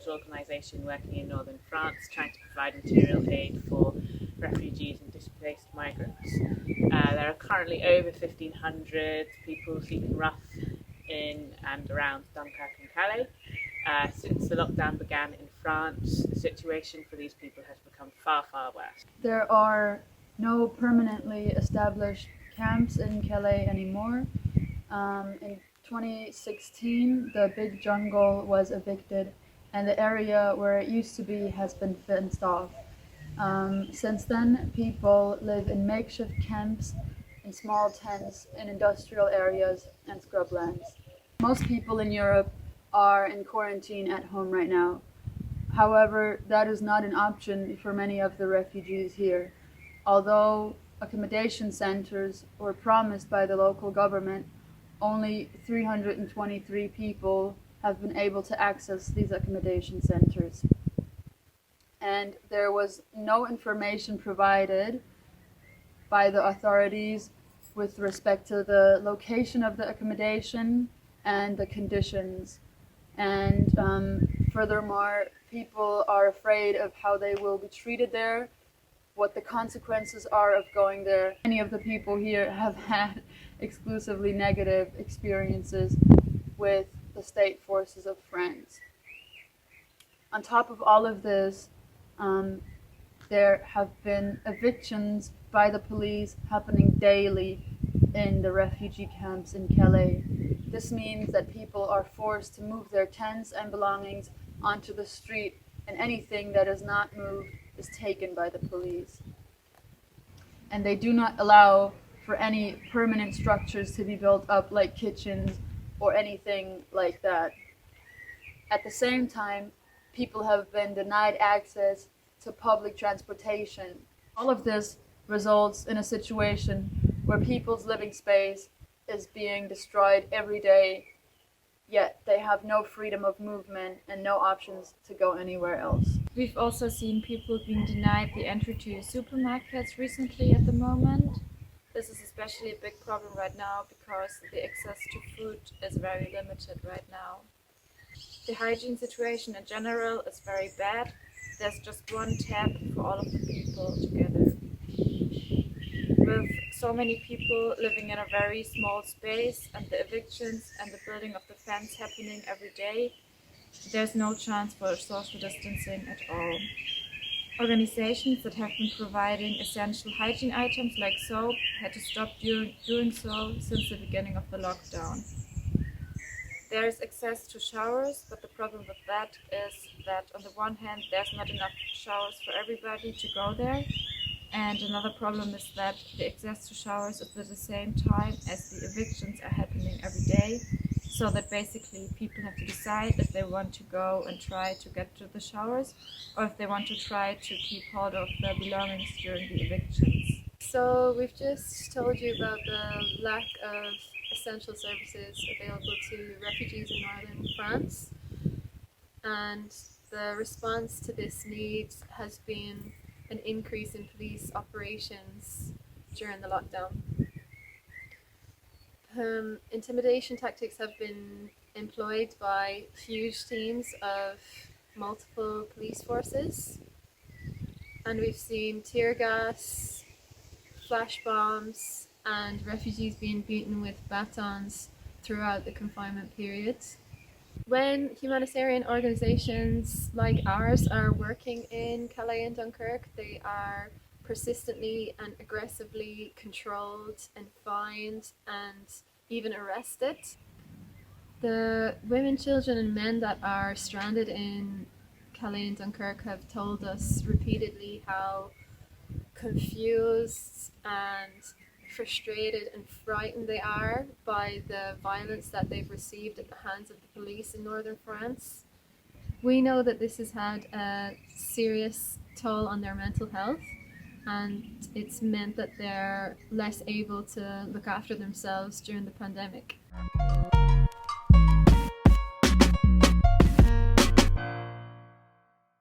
social organisation working in northern France, trying to provide material aid for refugees and displaced migrants. There are currently over 1,500 people sleeping rough in and around Dunkerque and Calais. Since the lockdown began in France, the situation for these people has become far, far worse. There are no permanently established camps in Calais anymore. In 2016, the big jungle was evicted and the area where it used to be has been fenced off. Since then, people live in makeshift camps, in small tents, in industrial areas and scrublands. Most people in Europe are in quarantine at home right now. However, that is not an option for many of the refugees here. Although accommodation centers were promised by the local government, only 323 people have been able to access these accommodation centers. And there was no information provided by the authorities with respect to the location of the accommodation and the conditions. And furthermore, people are afraid of how they will be treated there, what the consequences are of going there. Many of the people here have had exclusively negative experiences with the state forces of France. On top of all of this, there have been evictions by the police happening daily in the refugee camps in Calais. This means that people are forced to move their tents and belongings onto the street, and anything that is not moved is taken by the police. And they do not allow for any permanent structures to be built up like kitchens or anything like that. At the same time, people have been denied access to public transportation. All of this results in a situation where people's living space is being destroyed every day, yet they have no freedom of movement and no options to go anywhere else. We've also seen people being denied the entry to supermarkets recently at the moment. This is especially a big problem right now because the access to food is very limited right now. The hygiene situation in general is very bad. There's just one tap for all of the people together. With so many people living in a very small space and the evictions and the building of the fence happening every day, there's no chance for social distancing at all. Organizations that have been providing essential hygiene items like soap had to stop doing so since the beginning of the lockdown. There is access to showers, but the problem with that is that on the one hand there's not enough showers for everybody to go there, and another problem is that the access to showers is at the same time as the evictions are happening every day, so that basically people have to decide if they want to go and try to get to the showers or if they want to try to keep hold of their belongings during the evictions. So we've just told you about the lack of essential services available to refugees in northern France, and the response to this need has been an increase in police operations during the lockdown. Intimidation tactics have been employed by huge teams of multiple police forces, and we've seen tear gas, flash bombs, and refugees being beaten with batons throughout the confinement period. When humanitarian organizations like ours are working in Calais and Dunkirk, they are persistently and aggressively controlled and fined and even arrested. The women, children and men that are stranded in Calais and Dunkirk have told us repeatedly how confused and frustrated and frightened they are by the violence that they've received at the hands of the police in northern France. We know that this has had a serious toll on their mental health, and it's meant that they're less able to look after themselves during the pandemic.